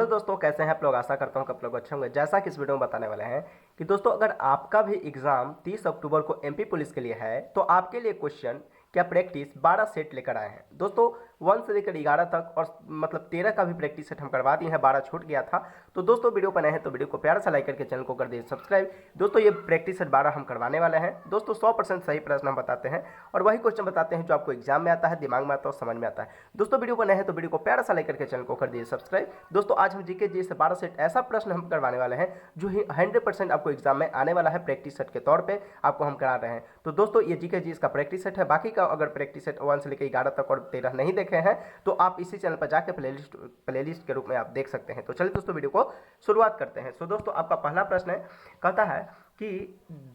दोस्तों, कैसे हैं आप लोग। आशा करता हूं कि आप लोग अच्छे होंगे। जैसा कि इस वीडियो में बताने वाले हैं कि दोस्तों, अगर आपका भी एग्जाम 30 अक्टूबर को एमपी पुलिस के लिए है तो आपके लिए क्वेश्चन क्या प्रैक्टिस 12 सेट लेकर आए हैं। दोस्तों 1 से लेकर 11 तक और मतलब 13 का भी प्रैक्टिस सेट हम करवा दिए हैं, 12 छूट गया था। तो दोस्तों वीडियो पर नए हैं तो वीडियो को प्यार से लाइक करके चैनल को कर दीजिए सब्सक्राइब। दोस्तों ये प्रैक्टिस सेट 12 हम करवाने वाले हैं। दोस्तों 100% सही प्रश्न हम बताते हैं और वही क्वेश्चन बताते हैं जो आपको एग्जाम में आता है, दिमाग में आता है और समझ में आता है। दोस्तों वीडियो पर नए हैं तो वीडियो को प्यार से लाइक करके चैनल को कर दीजिए सब्सक्राइब। दोस्तों आज हम जीके जी से 12 सेट ऐसा प्रश्न हम करवाने वाले हैं जो 100% आपको एग्जाम में आने वाला है, प्रैक्टिस सेट के तौर पे आपको हम करा रहे हैं। तो दोस्तों ये जीके जी का प्रैक्टिस सेट है। बाकी का अगर प्रैक्टिस सेट 1 से लेकर 11 तक और 13 नहीं देखे हैं तो आप इसी चैनल पर जाकर प्लेलिस्ट के रूप में आप देख सकते हैं। तो चलिए दोस्तों वीडियो को शुरुआत करते हैं। दोस्तों आपका पहला प्रश्न है, कहता है कि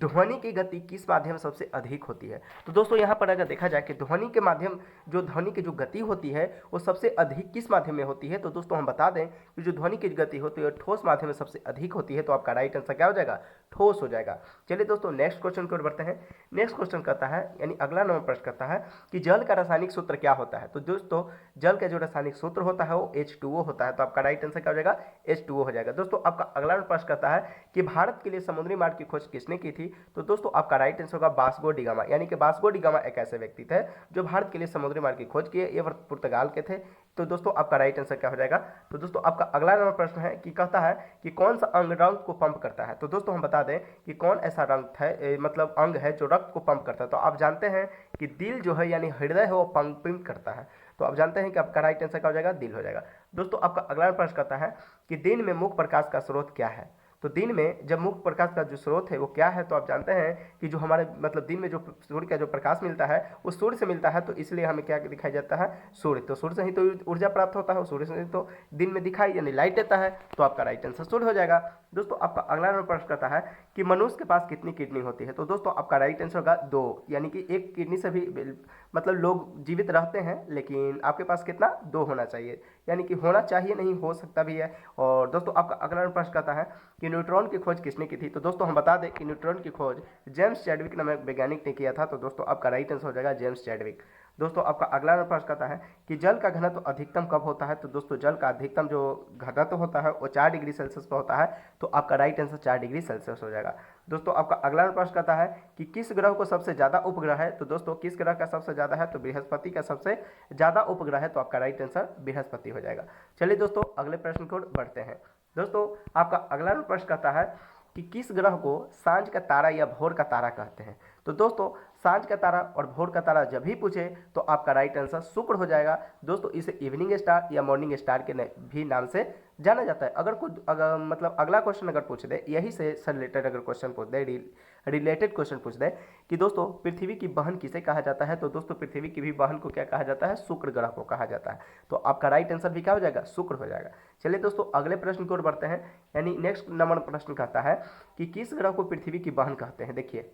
ध्वनि की गति किस माध्यम सबसे अधिक होती है। तो दोस्तों यहाँ पर अगर देखा जाए कि ध्वनि की जो गति होती है वो सबसे अधिक किस माध्यम में होती है, तो दोस्तों हम बता दें कि जो ध्वनि की गति होती है ठोस माध्यम में सबसे अधिक होती है। तो आपका राइट आंसर क्या हो जाएगा, ठोस हो जाएगा। चलिए दोस्तों नेक्स्ट क्वेश्चन की ओर बढ़ते हैं। नेक्स्ट क्वेश्चन कहता है, यानी अगला नंबर प्रश्न कहता है कि जल का रासायनिक सूत्र क्या होता है। तो दोस्तों जल का जो रासायनिक सूत्र होता है वो H2O होता है। तो आपका राइट आंसर क्या हो जाएगा, H2O हो जाएगा। दोस्तों आपका अगला प्रश्न कहता है कि भारत के लिए समुद्री मार्ग की खोज किसने की थी। तो दोस्तों आपका राइट आंसर होगा वास्को डी गामा, यानी कि वास्को डी गामा एक ऐसे व्यक्ति थे जो भारत के लिए समुद्री मार्ग की खोज किए। ये पुर्तगाल के थे। तो दोस्तों आपका राइट आंसर क्या हो जाएगा। तो दोस्तों आपका अगला नंबर प्रश्न है कि कहता है कि कौन सा अंग रक्त को पंप करता है। तो दोस्तों हम बता दें कि कौन ऐसा रक्त है, मतलब अंग है जो रक्त को पंप करता है। तो आप जानते हैं कि दिल जो है यानी हृदय है वो पंपिंग करता है। तो आप जानते हैं कि आपका राइट आंसर क्या हो जाएगा, दिल हो जाएगा। दोस्तों आपका अगला प्रश्न कहता है कि दिन में मुख्य प्रकाश का स्रोत क्या है। तो दिन में जब मुख्य प्रकाश का जो स्रोत है वो क्या है, तो आप जानते हैं कि जो हमारे मतलब दिन में जो सूर्य का जो प्रकाश मिलता है वो सूर्य से मिलता है। तो इसलिए हमें क्या दिखाई जाता है, सूर्य। तो सूर्य से ही तो ऊर्जा प्राप्त होता है, सूर्य से तो दिन में दिखाई यानी लाइट देता है। तो आपका राइट आंसर सूर्य हो जाएगा। दोस्तों आपका अगला प्रश्न कहता है कि मनुष्य के पास कितनी किडनी होती है। तो दोस्तों आपका राइट आंसर होगा 2, यानी कि एक किडनी से भी मतलब लोग जीवित रहते हैं, लेकिन आपके पास कितना, 2 होना चाहिए, यानी कि होना चाहिए नहीं हो सकता भी है। और दोस्तों आपका अगला प्रश्न कहता है कि न्यूट्रॉन की खोज किसने की थी। तो दोस्तों हम बता दें कि न्यूट्रॉन की खोज जेम्स चैडविक नामक वैज्ञानिक ने किया था। तो दोस्तों आपका राइट आंसर हो जाएगा जेम्स चैडविक। दोस्तों आपका अगला प्रश्न कहता है कि जल का घनत्व अधिकतम कब होता है। तो दोस्तों जल का अधिकतम जो घनत्व होता है वो 4 डिग्री सेल्सियस पर होता है। तो आपका राइट आंसर 4 डिग्री सेल्सियस हो जाएगा। दोस्तों आपका अगला प्रश्न कहता है कि किस ग्रह को सबसे ज्यादा उपग्रह है। तो दोस्तों किस ग्रह का सबसे ज्यादा है, तो बृहस्पति का सबसे ज्यादा उपग्रह है। तो आपका राइट आंसर बृहस्पति हो जाएगा। चलिए दोस्तों अगले प्रश्न को बढ़ते हैं। दोस्तों आपका अगला प्रश्न कहता है कि किस ग्रह को सांझ का तारा या भोर का तारा कहते हैं। तो दोस्तों सांझ का तारा और भोर का तारा जब भी पूछे तो आपका राइट आंसर शुक्र हो जाएगा। दोस्तों इसे इवनिंग स्टार या मॉर्निंग स्टार के भी नाम से जाना जाता है। अगर मतलब अगला क्वेश्चन अगर पूछ दे, यही से रिलेटेड अगर क्वेश्चन पूछ दे, रिलेटेड क्वेश्चन पूछ दे कि दोस्तों पृथ्वी की बहन किसे कहा जाता है। तो दोस्तों पृथ्वी की भी बहन को क्या कहा जाता है, शुक्र ग्रह को कहा जाता है। तो आपका राइट आंसर भी क्या हो जाएगा, शुक्र हो जाएगा। चलिए दोस्तों अगले प्रश्न की ओर बढ़ते हैं। यानी नेक्स्ट नंबर प्रश्न कहता है कि किस ग्रह को पृथ्वी की बहन कहते हैं। देखिए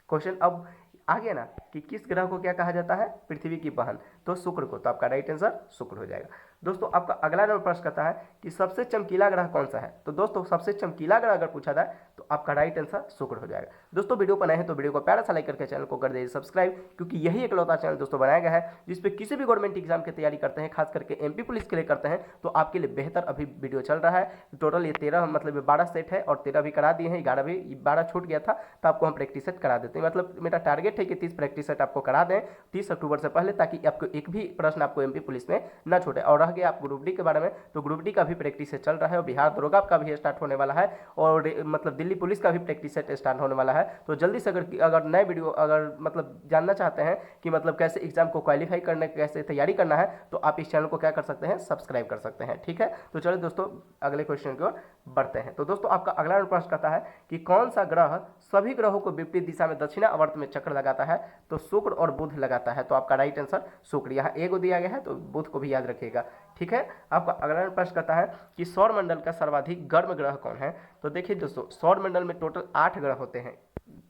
क्वेश्चन अब आ गया ना कि किस ग्रह को क्या कहा जाता है, पृथ्वी की बहन, तो शुक्र को। तो आपका राइट आंसर शुक्र हो जाएगा। दोस्तों आपका अगला नंबर प्रश्न कहता है कि सबसे चमकीला ग्रह कौन सा है। तो दोस्तों सबसे चमकीला ग्रह अगर पूछा जाए तो आपका राइट आंसर शुक्र हो जाएगा। दोस्तों वीडियो पर नए हैं तो वीडियो को प्यारा सा लाइक करके चैनल को कर दीजिए सब्सक्राइब, क्योंकि यही एकलौता चैनल दोस्तों बनाया गया है जिसपे किसी भी गवर्नमेंट एग्जाम की तैयारी करते हैं, खास करके एमपी पुलिस के लिए करते हैं, तो आपके लिए बेहतर अभी वीडियो चल रहा है। टोटल ये 13 मतलब 12 सेट है और 13 भी करा दिए हैं, 11 भी 12 छूट गया था तो आपको हम प्रैक्टिस सेट करा देते हैं। मतलब मेरा टारगेट है कि 30 प्रैक्टिस सेट आपको करा दें 30 अक्टूबर से पहले, ताकि आपको एक भी प्रश्न आपको एमपी पुलिस में ना छूटे। और रह गया आप ग्रुप डी के बारे में, तो ग्रुप डी का भी प्रैक्टिस सेट चल रहा है और बिहार दरोगा का भी स्टार्ट होने वाला है और मतलब दिल्ली पुलिस का भी प्रैक्टिस सेट स्टार्ट होने वाला है। तो जल्दी से अगर नए वीडियो अगर मतलब जानना चाहते हैं कि मतलब कैसे एग्जाम को क्वालिफाई करने, कैसे तैयारी करना है, तो आप इस चैनल को क्या कर सकते हैं, सब्सक्राइब कर सकते हैं। ठीक है, तो चलिए दोस्तों अगले क्वेश्चन की ओर बढ़ते हैं। तो दोस्तों आपका अगला प्रश्न कहता है कि कौन सा ग्रह सभी ग्रहों को विपरीत दिशा में दक्षिणावर्त में चक्र लगाता है। तो शुक्र और बुध लगाता है। तो आपका राइट आंसर शुक्र, यहाँ एगो दिया गया है तो बुध को भी याद रखिएगा। ठीक है, आपका अगला प्रश्न कहता है कि सौर मंडल का सर्वाधिक गर्म ग्रह कौन है। तो देखिए दोस्तों सौर मंडल में टोटल 8 ग्रह होते हैं।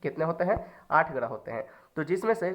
कितने होते हैं, 8 ग्रह होते हैं। तो जिसमें से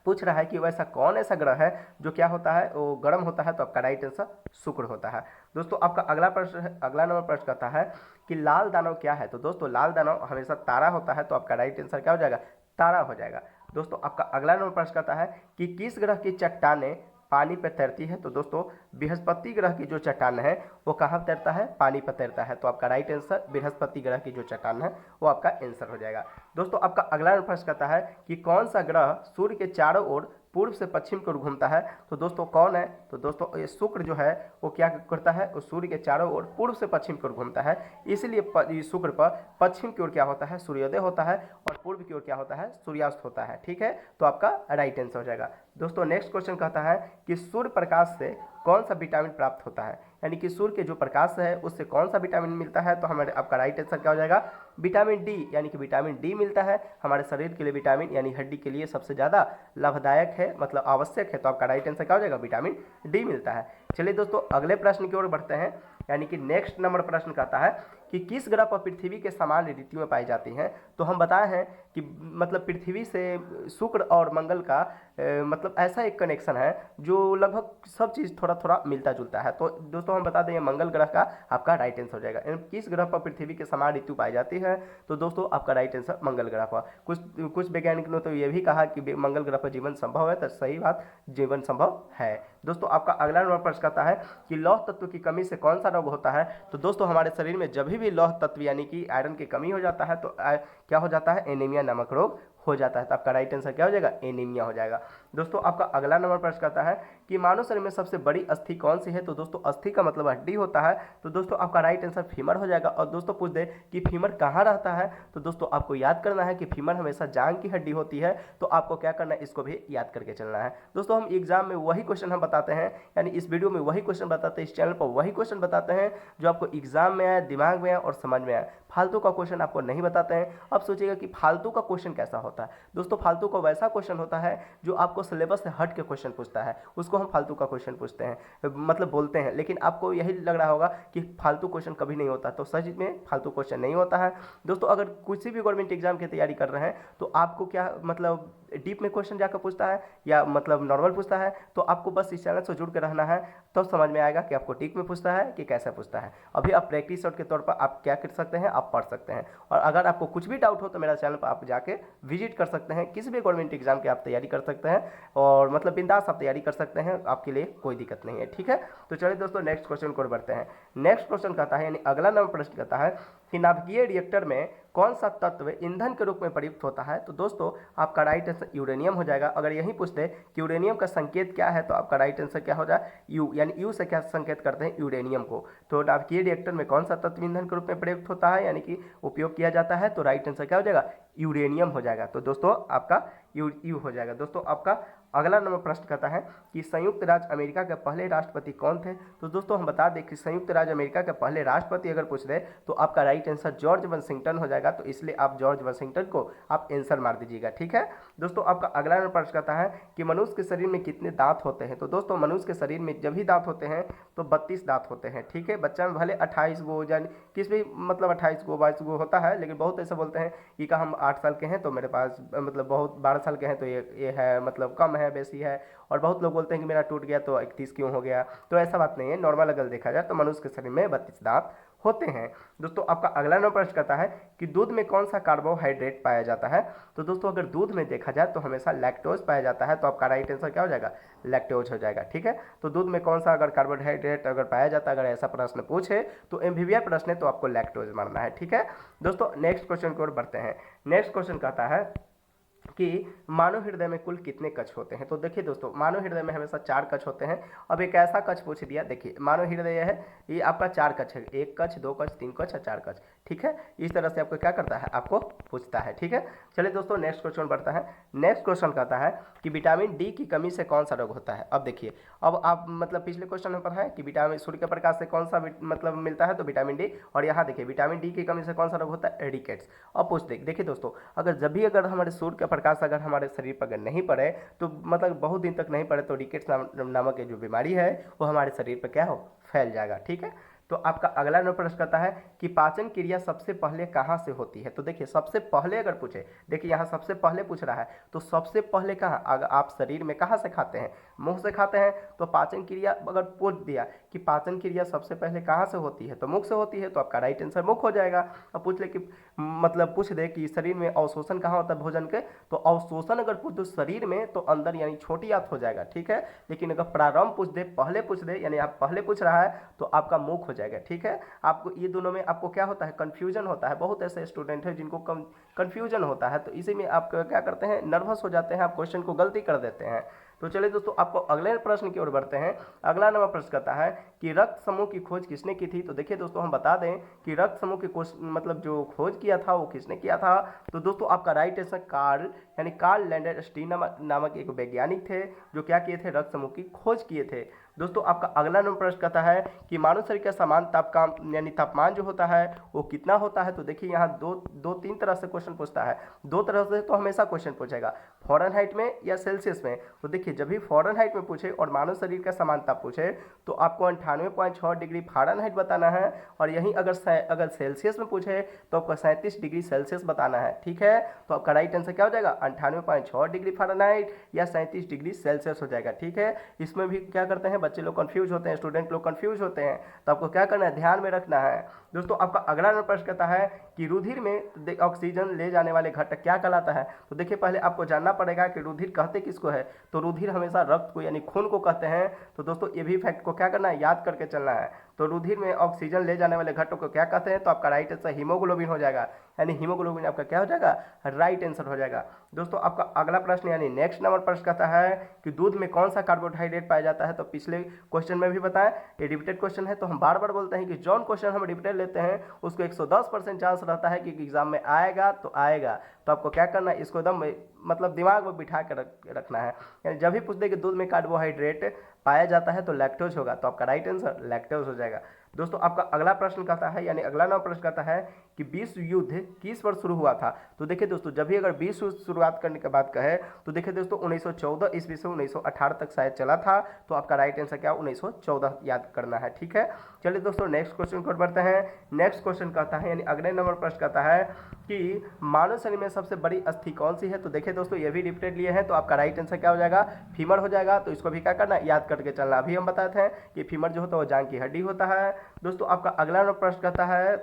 पूछ रहा है कि वैसा कौन ऐसा ग्रह है जो क्या होता है, वो गर्म होता है। तो आपका राइट आंसर शुक्र होता है। दोस्तों आपका अगला प्रश्न है, अगला नंबर प्रश्न कहता है कि लाल दानव क्या है। तो दोस्तों लाल दानव हमेशा तारा होता है। तो आपका राइट आंसर क्या हो जाएगा, तारा हो जाएगा। दोस्तों आपका अगला नंबर प्रश्न कहता है कि किस ग्रह की चट्टानें पानी पर तैरती है? तो दोस्तों बृहस्पति ग्रह की जो चट्टान है वो कहाँ तैरता है? पानी पर तैरता है। तो आपका राइट आंसर बृहस्पति ग्रह की जो चट्टान है वो आपका आंसर हो जाएगा। दोस्तों आपका अगला प्रश्न कहता है कि कौन सा ग्रह सूर्य के चारों ओर पूर्व से पश्चिम की ओर घूमता है? तो दोस्तों कौन है? तो दोस्तों ये शुक्र जो है वो क्या करता है? वो सूर्य के चारों ओर पूर्व से पश्चिम की ओर घूमता है, इसलिए शुक्र पर पश्चिम की ओर क्या होता है? सूर्योदय होता है, और पूर्व की ओर क्या होता है? सूर्यास्त होता है। ठीक है, तो आपका राइट आंसर हो जाएगा। दोस्तों नेक्स्ट क्वेश्चन कहता है कि सूर्य प्रकाश से कौन सा विटामिन प्राप्त होता है? यानी कि सूर्य के जो प्रकाश है उससे कौन सा विटामिन मिलता है? तो हमारे आपका राइट आंसर क्या हो जाएगा? विटामिन डी, यानी कि विटामिन डी मिलता है हमारे शरीर के लिए। विटामिन यानी हड्डी के लिए सबसे ज़्यादा लाभदायक है, मतलब आवश्यक है। तो आपका राइट आंसर क्या हो जाएगा? विटामिन डी मिलता है। चलिए दोस्तों अगले प्रश्न की ओर बढ़ते हैं, यानी कि नेक्स्ट नंबर प्रश्न कहता है कि किस ग्रह पर पृथ्वी के समान ऋतुएं पाई जाती हैं? तो हम बताए हैं कि मतलब पृथ्वी से शुक्र और मंगल का मतलब ऐसा एक कनेक्शन है जो लगभग सब चीज़ थोड़ा थोड़ा मिलता जुलता है। तो दोस्तों हम बता दें मंगल ग्रह का आपका राइट आंसर हो जाएगा। किस ग्रह पर पृथ्वी के समान ऋतु पाई जाती है? तो दोस्तों आपका राइट आंसर मंगल ग्रह पर। कुछ वैज्ञानिकों ने तो ये भी कहा कि मंगल ग्रह पर जीवन संभव है, तो सही बात, जीवन संभव है। दोस्तों आपका अगला नंबर प्रश्न कहता है कि लौह तत्व की कमी से कौन सा रोग होता है? तो दोस्तों हमारे शरीर में जब भी लौह तत्व यानी कि आयरन की कमी हो जाता है तो क्या हो जाता है? एनीमिया नामक रोग हो जाता है। तो आपका राइट आंसर क्या हो जाएगा? एनीमिया हो जाएगा। दोस्तों आपका अगला नंबर प्रश्न कहता है कि मानव शरीर में सबसे बड़ी अस्थि कौन सी है? तो दोस्तों अस्थि का मतलब हड्डी होता है। तो दोस्तों आपका राइट आंसर फीमर हो जाएगा। और दोस्तों पूछ दे कि फीमर कहाँ रहता है? तो दोस्तों आपको याद करना है कि फीमर हमेशा जांघ की हड्डी होती है। तो आपको क्या करना है? इसको भी याद करके चलना है। दोस्तों हम एग्जाम में वही क्वेश्चन हम बताते हैं, यानी इस वीडियो में वही क्वेश्चन बताते हैं, इस चैनल पर वही क्वेश्चन बताते हैं जो आपको एग्जाम में आए, दिमाग में आए और समझ में आए। फालतू का क्वेश्चन आपको नहीं बताते हैं। अब सोचिएगा कि फालतू का क्वेश्चन कैसा होता है? दोस्तों फालतू का वैसा क्वेश्चन होता है जो आपको सिलेबस से हट के क्वेश्चन पूछता है, उसको हम फालतू का क्वेश्चन पूछते हैं, मतलब बोलते हैं। लेकिन आपको यही लग रहा होगा कि फालतू क्वेश्चन कभी नहीं होता, तो सच में फालतू क्वेश्चन नहीं होता है। दोस्तों अगर किसी भी गवर्नमेंट एग्जाम की तैयारी कर रहे हैं तो आपको क्या मतलब डीप में क्वेश्चन जाकर पूछता है या मतलब नॉर्मल पूछता है, तो आपको बस इस चैनल से जुड़ के रहना है, तो समझ में आएगा कि आपको डीप में पूछता है कि कैसे पूछता है। अभी आप प्रैक्टिस शॉट के तौर पर आप क्या कर सकते हैं? आप पढ़ सकते हैं। और अगर आपको कुछ भी डाउट हो तो मेरा चैनल पर आप जाके विजिट कर सकते हैं। किसी भी गवर्नमेंट एग्जाम की आप तैयारी कर सकते हैं और मतलब बिंदास आप तैयारी कर सकते हैं, आपके लिए कोई दिक्कत नहीं है। ठीक है, तो चलिए दोस्तों नेक्स्ट क्वेश्चन को बढ़ते हैं। नेक्स्ट क्वेश्चन कहता है, यानी अगला नंबर प्रश्न कहता है कि नाभिकीय रिएक्टर में कौन सा तत्व ईंधन के रूप में प्रयुक्त होता है? तो दोस्तों आपका राइट आंसर यूरेनियम हो जाएगा। अगर यही पूछ दे कि यूरेनियम का संकेत क्या है, तो आपका राइट आंसर क्या हो जाए? यू, यानी यू से क्या संकेत करते हैं? यूरेनियम को। तो नाभिकीय रिएक्टर में कौन सा तत्व ईंधन के रूप में प्रयुक्त होता है, यानी कि उपयोग किया जाता है? तो राइट आंसर क्या हो जाएगा? यूरेनियम हो जाएगा। तो दोस्तों आपका यू हो जाएगा। दोस्तों आपका अगला नंबर प्रश्न कहता है कि संयुक्त राज्य अमेरिका के पहले राष्ट्रपति कौन थे? तो दोस्तों हम बता दें कि संयुक्त राज्य अमेरिका के पहले राष्ट्रपति अगर पूछ दे तो आपका राइट आंसर जॉर्ज वाशिंगटन हो जाएगा। तो इसलिए आप जॉर्ज वाशिंगटन को आप आंसर मार दीजिएगा। ठीक है, दोस्तों आपका अगला नंबर प्रश्न कहता है कि मनुष्य के शरीर में कितने दांत होते हैं? तो दोस्तों मनुष्य के शरीर में जब भी दांत होते हैं तो 32 दांत होते हैं। ठीक है, बच्चा में भले 28 गो यानी किस भी मतलब 28 गो 22 गो होता है, लेकिन बहुत ऐसे बोलते हैं कि का हम 8 साल के हैं तो मेरे पास मतलब बहुत 12 साल के हैं तो ये है मतलब कम है बेसी है, और बहुत लोग बोलते हैं कि मेरा टूट गया तो 31 क्यों हो गया। तो ऐसा बात नहीं है, नॉर्मल अगर देखा जाए तो मनुष्य के शरीर में 32 दांत होते हैं। दोस्तों आपका अगला नंबर प्रश्न कहता है कि दूध में कौन सा कार्बोहाइड्रेट पाया जाता है? तो दोस्तों अगर दूध में देखा जाए तो हमेशा लैक्टोज पाया जाता है। तो आपका राइट आंसर क्या हो जाएगा? लैक्टोज हो जाएगा। ठीक है, तो दूध में कौन सा अगर कार्बोहाइड्रेट अगर पाया जाता है, अगर ऐसा प्रश्न पूछे तो एमवीवीआई प्रश्न है तो आपको लैक्टोज मारना है। ठीक है, दोस्तों नेक्स्ट क्वेश्चन की ओर बढ़ते हैं। नेक्स्ट क्वेश्चन कहता है कि मानव हृदय में कुल कितने कक्ष होते हैं? तो देखिए दोस्तों मानव हृदय में हमेशा 4 कक्ष होते हैं। अब एक ऐसा कक्ष पूछ दिया, देखिए मानव हृदय है ये आपका 4 कक्ष है, 1 कक्ष 2 कक्ष 3 कक्ष और 4 कक्ष। ठीक है, इस तरह से आपको क्या करता है? आपको पूछता है। ठीक है, चलिए दोस्तों नेक्स्ट क्वेश्चन बढ़ता है। नेक्स्ट क्वेश्चन कहता है कि विटामिन डी की कमी से कौन सा रोग होता है? अब देखिए, अब आप मतलब पिछले क्वेश्चन में पढ़ा है कि विटामिन सूर्य के प्रकाश से कौन सा मतलब मिलता है, तो विटामिन डी। और यहाँ देखिए विटामिन डी की कमी से कौन सा रोग होता है? रिकेट्स। अब पूछ देखिए दोस्तों, अगर जब भी अगर हमारे सूर्य का प्रकाश अगर हमारे शरीर पर अगर नहीं पड़े तो मतलब बहुत दिन तक नहीं पड़े तो रिकेट्स नामक जो बीमारी है वो हमारे शरीर पर क्या हो? फैल जाएगा। ठीक है, तो आपका अगला नंबर प्रश्न कहता है कि पाचन क्रिया सबसे पहले कहाँ से होती है? तो देखिए सबसे पहले अगर पूछे, देखिए यहाँ सबसे पहले पूछ रहा है तो सबसे पहले कहाँ, अगर आप शरीर में कहाँ से खाते हैं? मुंह से खाते हैं। तो पाचन क्रिया अगर पूछ दिया कि पाचन क्रिया सबसे पहले कहाँ से होती है, तो मुख से होती है, तो आपका राइट आंसर मुख हो जाएगा। अब पूछ ले कि मतलब पूछ दे कि शरीर में अवशोषण कहाँ होता है भोजन के, तो अवशोषण अगर पूछ दो शरीर में तो अंदर यानी छोटी आंत हो जाएगा, ठीक है। लेकिन अगर प्रारंभ पूछ दे, पहले पूछ दे, यानी आप पहले पूछ रहा है तो आपका मुख हो जाएगा, ठीक है। आपको ये दोनों में आपको क्या होता है, कंफ्यूजन होता है। बहुत ऐसे स्टूडेंट हैं जिनको कंफ्यूजन होता है, तो इसी में आप क्या करते हैं, नर्वस हो जाते हैं, आप क्वेश्चन को गलती कर देते हैं। तो चलिए दोस्तों, आपको अगले प्रश्न की ओर बढ़ते हैं। अगला नंबर प्रश्न कहता है कि रक्त समूह की खोज किसने की थी। तो देखिए दोस्तों, हम बता दें कि रक्त समूह की मतलब जो खोज किया था वो किसने किया था। तो दोस्तों आपका राइट आंसर कार्ल यानी कार्ल लैंडरस्टीन नामक एक वैज्ञानिक थे जो क्या किए थे, रक्त समूह की खोज किए थे। दोस्तों आपका अगला नंबर प्रश्न कहता है कि मानव शरीर का समान तापमान यानी तापमान जो होता है वो कितना होता है। तो देखिए यहाँ दो तीन तरह से क्वेश्चन पूछता है, दो तरह से तो हमेशा क्वेश्चन पूछेगा, फॉरेनहाइट में या सेल्सियस में। तो देखिए जब भी फॉरेनहाइट में पूछे और मानव शरीर का समान ताप पूछे तो आपको 98.6 डिग्री फ़ारेनहाइट बताना है, और यहीं अगर सेल्सियस में पूछे तो आपको 37 डिग्री सेल्सियस बताना है, ठीक है। तो आपका राइट आंसर क्या हो जाएगा, 98.6 डिग्री फ़ारेनहाइट या 37 डिग्री सेल्सियस हो जाएगा, ठीक है। इसमें भी क्या करते हैं, बच्चे लोग कंफ्यूज होते हैं, स्टूडेंट लोग कंफ्यूज होते हैं, तो आपको क्या करना है, ध्यान में रखना है। दोस्तों आपका अगला प्रश्न कहता है कि रुधिर में ऑक्सीजन ले जाने वाले घटक क्या कहलाता है। तो देखिए पहले आपको जानना पड़ेगा कि रुधिर कहते किसको है। तो रुधिर हमेशा रक्त को यानी खून को कहते हैं। तो दोस्तों ये भी फैक्ट को क्या करना है, याद करके चलना है। तो रुधिर में ऑक्सीजन ले जाने वाले घटक को क्या कहते हैं, तो आपका राइट आंसर हीमोग्लोबिन हो जाएगा, यानी हीमोग्लोबिन आपका क्या हो जाएगा, राइट आंसर हो जाएगा। दोस्तों आपका अगला प्रश्न यानी नेक्स्ट नंबर प्रश्न कहता है कि दूध में कौन सा कार्बोहाइड्रेट पाया जाता है। तो पिछले क्वेश्चन में भी बताया, ये रिपीटेड क्वेश्चन है, तो हम बार बार बोलते हैं कि जौन क्वेश्चन हम रिपीटेड लेते हैं उसको 110% चांस रहता है कि एग्जाम में आएगा तो आएगा। तो आपको क्या करना है, इसको एकदम मतलब दिमाग में बिठा कर रखना है। यानी जब भी पूछ दे कि दूध में कार्बोहाइड्रेट पाया जाता है तो लैक्टोज होगा, तो आपका राइट आंसर लैक्टोज हो जाएगा। दोस्तों आपका अगला प्रश्न कहता है यानी अगला नंबर प्रश्न कहता है कि विश्व युद्ध किस वर्ष शुरू हुआ था। तो देखिए दोस्तों, जब भी अगर विश्व युद्ध शुरुआत करने के बाद कहे तो देखिए दोस्तों 1914 ईस्वी से 1918 तक शायद चला था। तो आपका राइट आंसर क्या, 1914 याद करना है, ठीक है। चलिए दोस्तों नेक्स्ट क्वेश्चन को बढ़ते हैं। नेक्स्ट क्वेश्चन कहता है यानी अगले नंबर प्रश्न कहता है कि मानव शरीर में सबसे बड़ी अस्थि कौन सी है। तो देखिए दोस्तों ये भी रिपीटेड लिए हैं, तो आपका राइट आंसर क्या हो जाएगा, फीमर हो जाएगा। तो इसको भी क्या करना, याद करके चलना। अभी हम बताते हैं कि फीमर जो होता है वो जांघ की हड्डी होता है। दोस्तों आपका अगला प्रश्न कहता है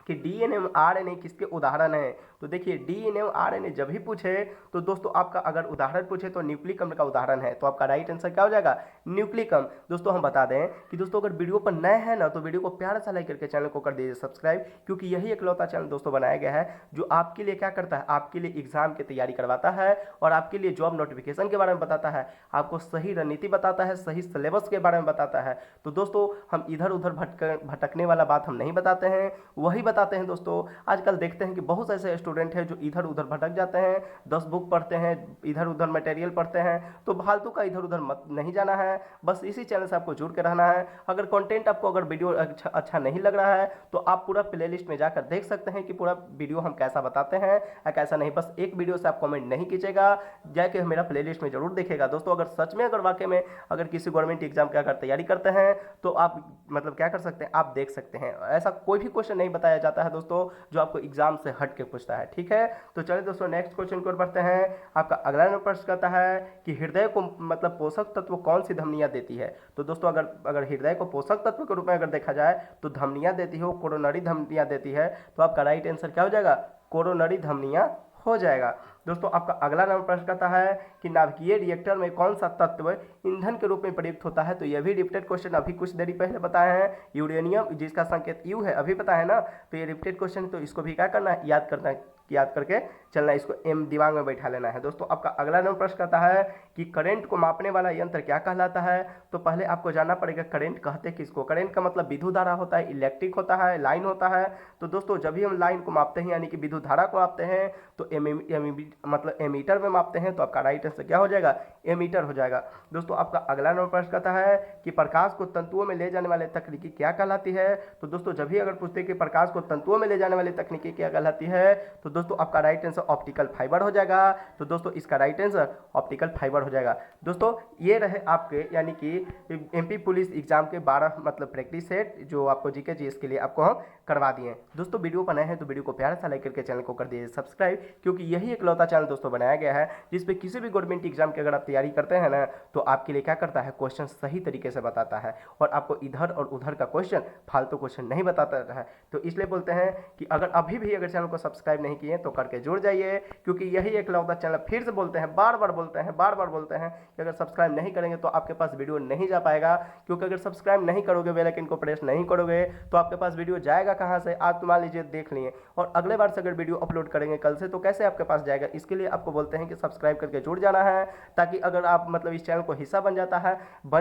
कि डीएनए आरएनए किसके उदाहरण है। तो देखिए डीएनए आरएनए जब भी पूछे तो दोस्तों आपका अगर उदाहरण पूछे तो न्यूक्लिक अम्ल का उदाहरण है। तो आपका राइट आंसर क्या हो जाएगा, न्यूक्लिक अम्ल। दोस्तों हम बता दें कि दोस्तों अगर वीडियो पर नए हैं ना तो वीडियो को प्यार सा लाइक करके चैनल को कर दीजिए सब्सक्राइब, क्योंकि यही एकलौता चैनल दोस्तों बनाया गया है जो आपके लिए क्या करता है, आपके लिए एग्जाम की तैयारी करवाता है और आपके लिए जॉब नोटिफिकेशन के बारे में बताता है, आपको सही रणनीति बताता है, सही सिलेबस के बारे में बताता है। तो दोस्तों हम इधर उधर भटकने वाला बात हम नहीं बताते हैं, वही बताते हैं। दोस्तों आजकल देखते हैं कि बहुत से ऐसे स्टूडेंट हैं जो इधर उधर भटक जाते हैं, 10 बुक पढ़ते हैं, इधर उधर मटेरियल पढ़ते हैं। तो फालतू का इधर उधर मत नहीं जाना है, बस इसी चैनल से आपको जुड़ के रहना है। अगर कंटेंट आपको अगर वीडियो अच्छा नहीं लग रहा है तो आप पूरा प्लेलिस्ट में जाकर देख सकते हैं कि पूरा वीडियो हम कैसा बताते हैं या कैसा नहीं। बस एक वीडियो से आप कमेंट नहीं कीजिएगा, जाके मेरा प्लेलिस्ट में जरूर देखिएगा। दोस्तों अगर सच में अगर वाकई में अगर किसी गवर्नमेंट एग्जाम की अगर तैयारी करते हैं तो आप मतलब क्या कर सकते हैं, आप देख सकते हैं। ऐसा कोई भी क्वेश्चन नहीं बताया जाता है दोस्तों जो आपको एग्जाम से हट के पूछता है, ठीक है। तो चलिए दोस्तों नेक्स्ट क्वेश्चन को बढ़ते हैं। आपका अगला प्रश्न कहता है कि हृदय को मतलब पोषक तत्व कौन सी धमनियां देती है। तो दोस्तों अगर हृदय को पोषक तत्व के रूप में अगर देखा जाए तो धमनियां देती है, कोरोनरी धमनियां देती है। तो आपका राइट आंसर क्या हो जाएगा, कोरोनरी धमनियां हो जाएगा। दोस्तों आपका अगला प्रश्न कहता है कि नाभिकीय रिएक्टर में कौन सा तत्व ईंधन के रूप में प्रयुक्त होता है। तो यह भी रिपीटेड क्वेश्चन अभी कुछ देरी पहले बताए हैं, यूरेनियम जिसका संकेत यू है, अभी पता है ना। तो ये रिपीटेड क्वेश्चन, तो इसको भी क्या करना है, याद करना है, याद करके चलना, इसको दिमाग में बैठा लेना है। दोस्तों आपका अगला प्रश्न कहता है कि करंट को मापने वाला यंत्र क्या कहलाता है। तो पहले आपको जानना पड़ेगा करंट कहते किसको। करंट का मतलब विद्युत धारा होता है, इलेक्ट्रिक होता है, लाइन होता है। तो दोस्तों जब भी हम लाइन को मापते हैं यानी कि विद्युत धारा को मापते हैं तो मतलब एमीटर में मापते हैं। तो आपका राइट आंसर क्या हो जाएगा, एमीटर हो जाएगा। दोस्तों आपका अगला प्रश्न कहता है कि प्रकाश को तंतुओं में ले जाने वाले तकनीकी क्या कहलाती है। तो दोस्तों जब भी अगर पूछते हैं कि प्रकाश को तंतुओं में ले जाने वाली तकनीकी क्या कहलाती है तो दोस्तों आपका राइट आंसर ऑप्टिकल फाइबर हो जाएगा। तो दोस्तों इसका राइट आंसर ऑप्टिकल फाइबर हो जाएगा। दोस्तों ये रहे आपके यानी कि एमपी पुलिस एग्जाम के 12 मतलब प्रैक्टिस सेट जो आपको जीके जीएस के लिए आपको हम करवा दिए हैं। दोस्तों वीडियो बनाए हैं तो वीडियो को प्यारा सा लाइक करके चैनल को कर दीजिए सब्सक्राइब, क्योंकि यही एक लौता चैनल दोस्तों बनाया गया है जिसपे किसी भी गवर्नमेंट एग्जाम की अगर आप तैयारी करते हैं ना तो आपके लिए क्या करता है, क्वेश्चन सही तरीके से बताता है और आपको इधर और उधर का क्वेश्चन फालतू क्वेश्चन नहीं बताता है। तो इसलिए बोलते हैं कि अगर अभी भी अगर चैनल को सब्सक्राइब नहीं किए तो करके जुड़ जाइए, क्योंकि यही एक लौता चैनल, फिर से बोलते हैं, बार बार बोलते हैं कि अगर सब्सक्राइब नहीं करेंगे तो आपके पास वीडियो नहीं जा पाएगा। क्योंकि अगर सब्सक्राइब नहीं करोगे, बेल आइकन को प्रेस नहीं करोगे तो आपके पास वीडियो जाएगा कहाँ से। आज मान लीजिए देख लिए और अगले बार से अगर वीडियो अपलोड करेंगे कल से तो कैसे आपके पास जाएगा। इसके लिए आपको बोलते हैं कि सब्सक्राइब करके जुड़ जाना है, ताकि अगर आप मतलब इस चैनल को हिस्सा बन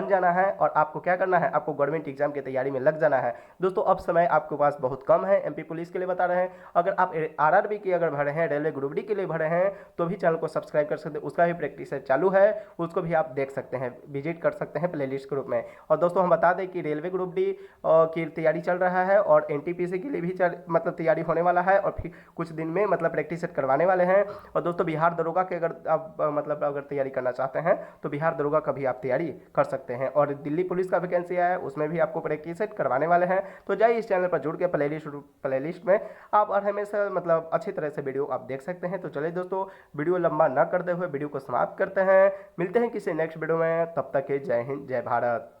जाना है और आपको क्या करना है, आपको गवर्नमेंट एग्जाम की तैयारी में लग जाना है। दोस्तों अब समय आपके पास बहुत कम है, एमपी पुलिस के लिए बता रहे हैं। अगर आप आरआरबी की अगर भरे हैं, रेलवे ग्रुप डी के लिए भरे हैं तो भी चैनल को सब्सक्राइब कर सकते हैं। उसका भी प्रैक्टिस चालू है, उसको भी आप देख सकते हैं, विजिट कर सकते हैं प्लेलिस्ट ग्रुप में। और दोस्तों हम बता दें कि रेलवे ग्रुप डी की तैयारी चल रहा है और एनटीपीसी के लिए भी मतलब तैयारी होने वाला है और फिर कुछ दिन में मतलब प्रैक्टिस सेट करवाने वाले हैं। और दोस्तों बिहार दरोगा के अगर आप मतलब अगर तैयारी करना चाहते हैं तो बिहार दरोगा का भी आप तैयारी कर सकते हैं। और दिल्ली पुलिस का वैकेंसी आया है उसमें भी आपको प्रैक्टिस सेट करवाने वाले हैं। तो जाइए इस चैनल पर जुड़ के प्लेलिस्ट में आप और हमेशा मतलब अच्छी तरह से वीडियो आप देख सकते हैं। तो चलिए दोस्तों वीडियो लंबा ना करते हुए वीडियो को समाप्त करते हैं। मिलते हैं किसी नेक्स्ट वीडियो में, तब तक के जय हिंद जय भारत।